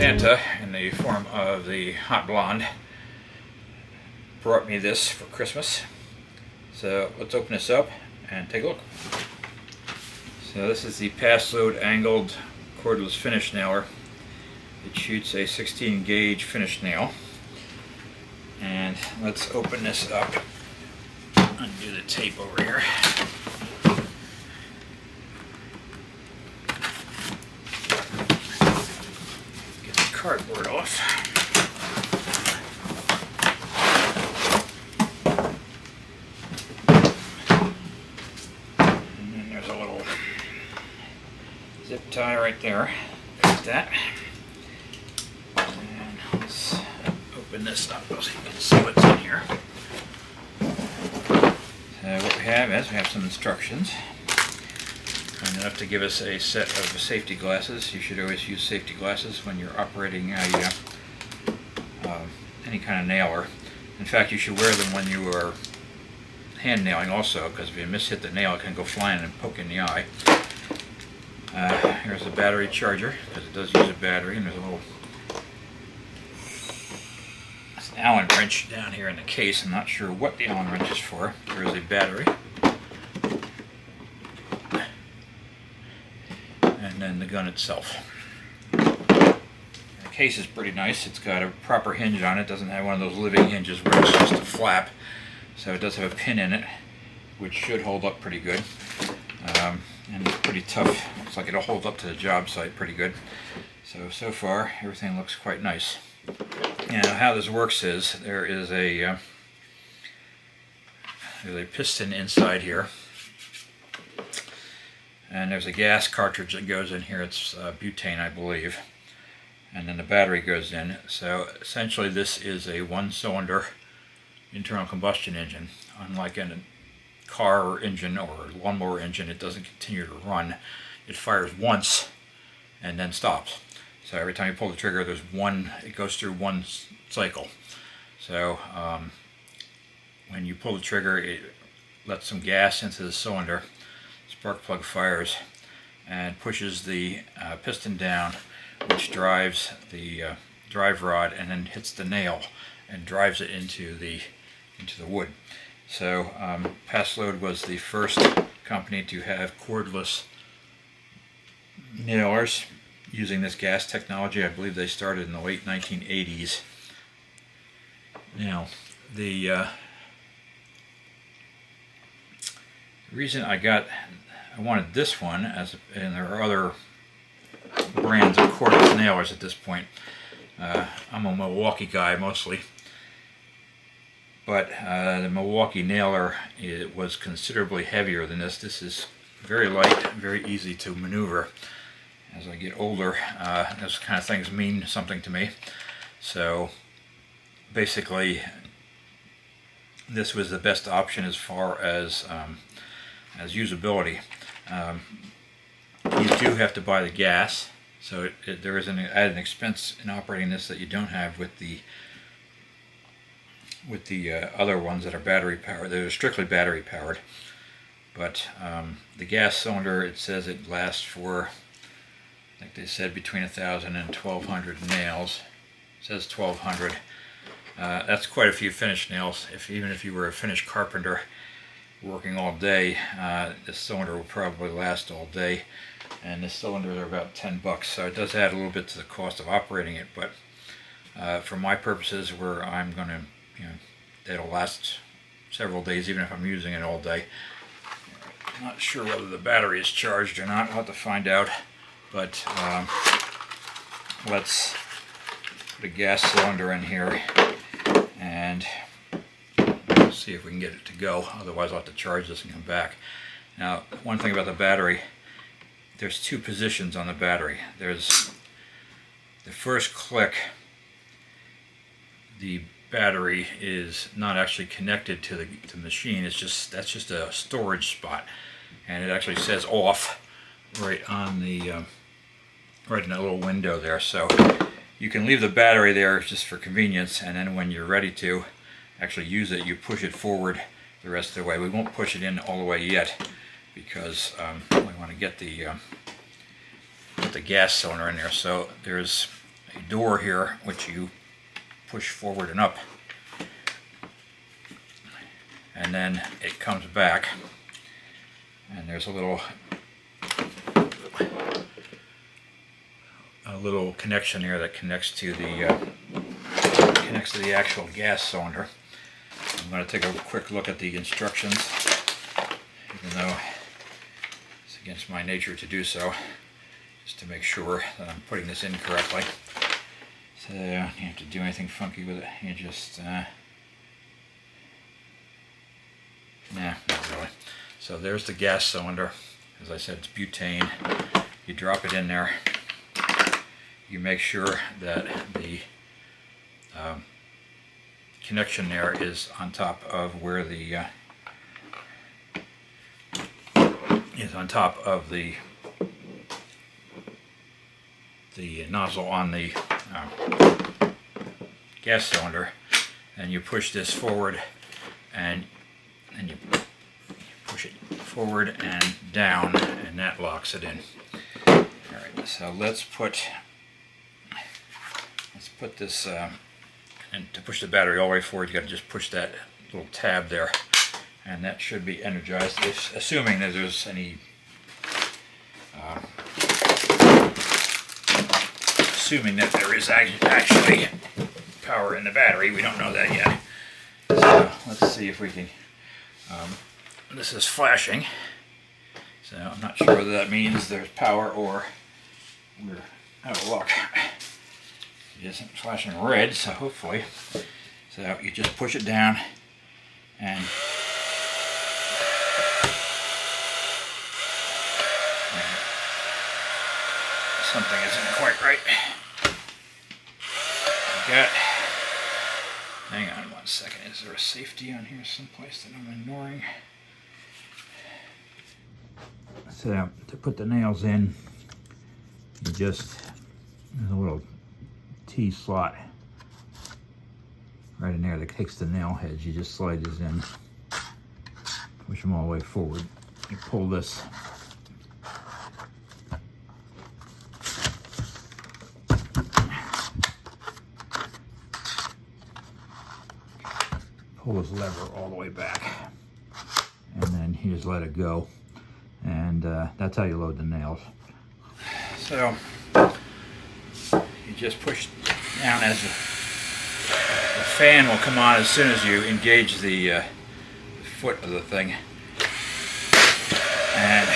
Santa, in the form of the Hot Blonde, brought me this for Christmas. So let's open this up and take a look. So this is the Paslode angled cordless finish nailer. It shoots a 16 gauge finish nail. And let's open this up. Undo the tape over here. Get the cardboard off. And then there's a little zip tie right there. Got that. And let's open this up so you can see what's in here. What we have some instructions. And enough to give us a set of safety glasses. You should always use safety glasses when you're operating any kind of nailer. In fact, you should wear them when you are hand nailing also, because if you mishit the nail, it can go flying and poke in the eye. Here's the battery charger, because it does use a battery, and there's a little Allen wrench down here in the case. I'm not sure what the Allen wrench is for. There is a battery. And then the gun itself. The case is pretty nice. It's got a proper hinge on it. It doesn't have one of those living hinges where it's just a flap. So it does have a pin in it, which should hold up pretty good. And it's pretty tough. Looks like it'll hold up to the job site pretty good. So far, everything looks quite nice. Now, how this works is there is a piston inside here, and there's a gas cartridge that goes in here. It's butane, I believe, and then the battery goes in. So essentially, this is a one-cylinder internal combustion engine. Unlike in a car engine or lawnmower engine, it doesn't continue to run. It fires once and then stops. So every time you pull the trigger, it goes through one cycle. So when you pull the trigger, it lets some gas into the cylinder, spark plug fires, and pushes the piston down, which drives the drive rod and then hits the nail and drives it into the wood. So Paslode was the first company to have cordless nailers using this gas technology. I believe they started in the late 1980s. Now, the reason I wanted this one, and there are other brands of cordless nailers at this point. I'm a Milwaukee guy mostly, but the Milwaukee nailer, it was considerably heavier than this. This is very light, very easy to maneuver. As I get older, those kind of things mean something to me. So basically, this was the best option as far as usability. You do have to buy the gas, so there is an added expense in operating this that you don't have with the other ones that are battery powered. They're strictly battery powered. But the gas cylinder, it says it lasts for, I think they said, between 1,000 and 1,200 nails. It says 1,200. That's quite a few finished nails. Even if you were a finished carpenter working all day, this cylinder will probably last all day. And this cylinders are about $10, so it does add a little bit to the cost of operating it. But for my purposes, where I'm going to, it'll last several days, even if I'm using it all day. I'm not sure whether the battery is charged or not. I'll have to find out. But let's put a gas cylinder in here and see if we can get it to go. Otherwise, I'll have to charge this and come back. Now, one thing about the battery, there's two positions on the battery. There's the first click. The battery is not actually connected to the machine. That's just a storage spot, and it actually says off right on the right in that little window there. So you can leave the battery there just for convenience, and then when you're ready to actually use it, you push it forward the rest of the way. We won't push it in all the way yet because we want to get the gas cylinder in there. So there's a door here which you push forward and up, and then it comes back, and there's a little connection here that connects to the actual gas cylinder. I'm going to take a quick look at the instructions, even though it's against my nature to do so, just to make sure that I'm putting this in correctly. So you don't have to do anything funky with it. You just nah, not really. So there's the gas cylinder. As I said, it's butane. You drop it in there. You make sure that the connection there is on top of where the nozzle on the gas cylinder, and you push this forward, and you push it forward and down, and that locks it in. All right, so let's put this, and to push the battery all the way forward, you got to just push that little tab there, and that should be energized, assuming that there's any assuming that there is actually power in the battery. We don't know that yet. So let's see if we can. This is flashing, so I'm not sure whether that means there's power or we're out of luck. It isn't flashing red, so hopefully. So you just push it down, and something isn't quite right. Hang on one second. Is there a safety on here someplace that I'm ignoring? So to put the nails in, you just, there's a little T slot right in there that takes the nail heads. You just slide these in, push them all the way forward. You pull this. Pull this lever all the way back, and then you just let it go, and that's how you load the nails. So you just push down as the fan will come on as soon as you engage the foot of the thing, and the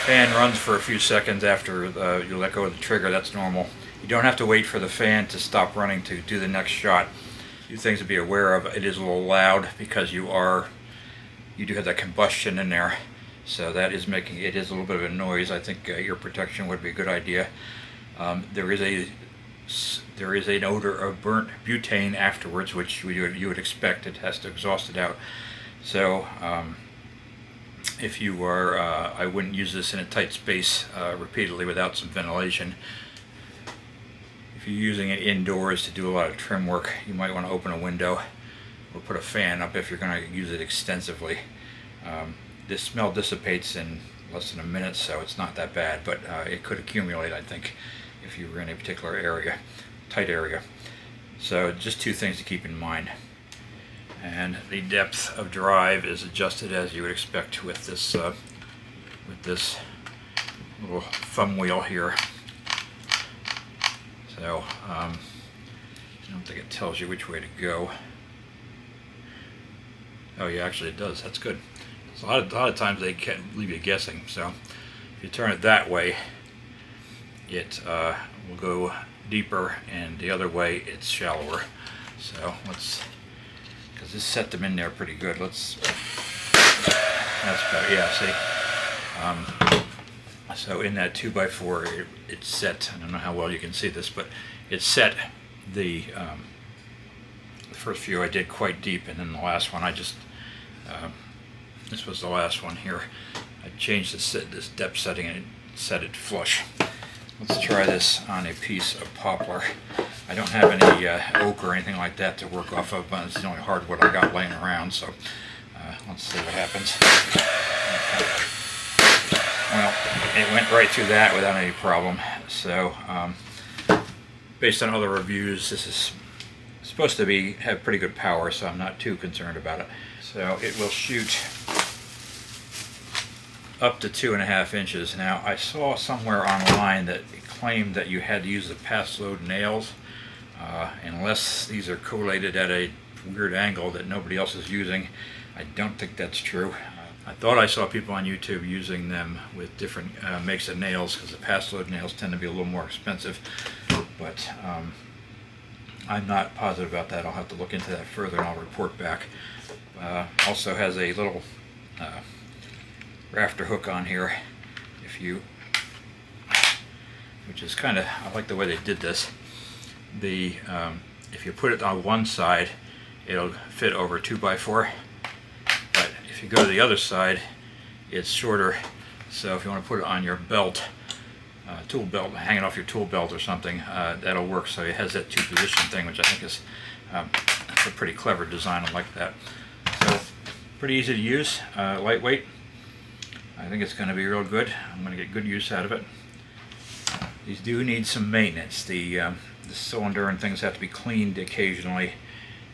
fan runs for a few seconds after you let go of the trigger. That's normal. You don't have to wait for the fan to stop running to do the next shot. A few things to be aware of. It is a little loud because you do have that combustion in there, so that is making it is a little bit of a noise. I think ear protection would be a good idea. There is an odor of burnt butane afterwards, which you would expect. It has to exhaust it out. So if you are, I wouldn't use this in a tight space repeatedly without some ventilation. If you're using it indoors to do a lot of trim work, you might want to open a window or put a fan up if you're going to use it extensively. This smell dissipates in less than a minute, so it's not that bad, but it could accumulate, I think, if you were in a particular area, tight area. So just two things to keep in mind. And the depth of drive is adjusted as you would expect with this little thumb wheel here. So I don't think it tells you which way to go. Oh yeah, actually it does. That's good. So a lot of times they can leave you guessing. So if you turn it that way, it will go deeper, and the other way it's shallower. So let's, because this set them in there pretty good. That's better. Yeah, see. So in that 2x4, it's set. I don't know how well you can see this, but it's set. The first few I did quite deep, and then the last one I just this was the last one here. I changed this depth setting and it set it flush. Let's try this on a piece of poplar. I don't have any oak or anything like that to work off of, but it's the only hardwood I got laying around, so let's see what happens. Well, it went right through that without any problem. So based on other reviews, this is supposed to have pretty good power, so I'm not too concerned about it. So it will shoot up to 2.5 inches. Now I saw somewhere online that it claimed that you had to use the Paslode nails, unless these are collated at a weird angle that nobody else is using. I don't think that's true. I thought I saw people on YouTube using them with different makes of nails, because the Paslode nails tend to be a little more expensive, but I'm not positive about that. I'll have to look into that further and I'll report back. Also has a little rafter hook on here, which is kind of, I like the way they did this. If you put it on one side, it'll fit over 2x4, but if you go to the other side, it's shorter. So if you want to put it on your belt, tool belt, hanging off your tool belt or something, that'll work. So it has that 2-position thing, which I think is a pretty clever design. I like that. So pretty easy to use, lightweight. I think it's going to be real good. I'm going to get good use out of it. These do need some maintenance. The cylinder and things have to be cleaned occasionally,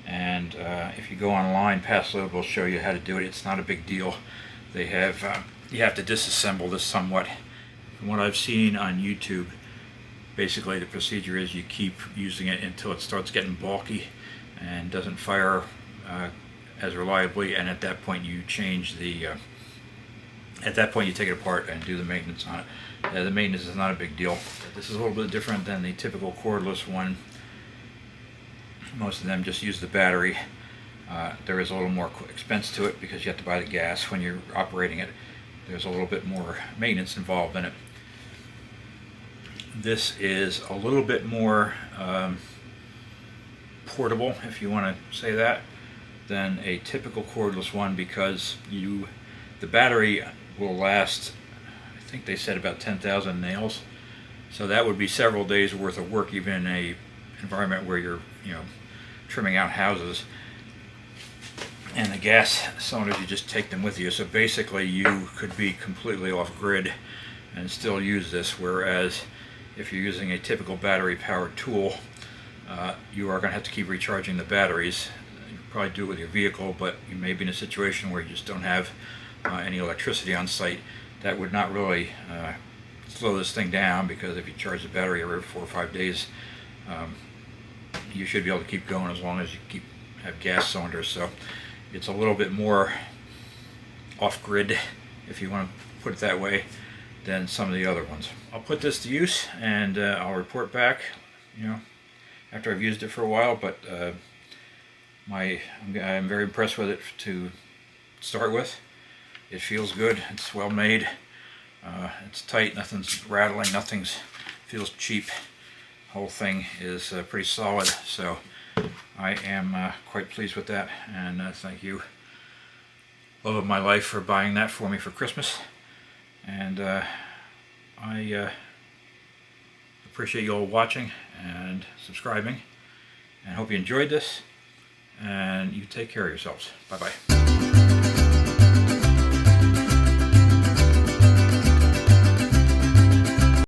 and if you go online, Paslode will show you how to do it. It's not a big deal. They have you have to disassemble this somewhat. From what I've seen on YouTube, basically the procedure is you keep using it until it starts getting bulky and doesn't fire as reliably, and at that point you change the at that point you take it apart and do the maintenance on it. The maintenance is not a big deal. This is a little bit different than the typical cordless one. Most of them just use the battery. There is a little more expense to it because you have to buy the gas when you're operating it. There's a little bit more maintenance involved in it. This is a little bit more portable, if you want to say that, than a typical cordless one, because the battery will last, I think they said, about 10,000 nails. So that would be several days worth of work, even in a environment where you're trimming out houses. And the gas cylinders, you just take them with you. So basically you could be completely off grid and still use this, whereas if you're using a typical battery powered tool, you are going to have to keep recharging the batteries. You can probably do it with your vehicle, but you may be in a situation where you just don't have any electricity on site. That would not really slow this thing down, because if you charge the battery every 4 or 5 days, you should be able to keep going as long as you have gas cylinders. So it's a little bit more off-grid, if you want to put it that way, than some of the other ones. I'll put this to use and I'll report back, after I've used it for a while. But I'm very impressed with it to start with. It feels good. It's well made. It's tight. Nothing's rattling. Feels cheap. Whole thing is pretty solid. So I am quite pleased with that, and thank you, love of my life, for buying that for me for Christmas. And I appreciate you all watching and subscribing, and hope you enjoyed this, and you take care of yourselves. Bye bye.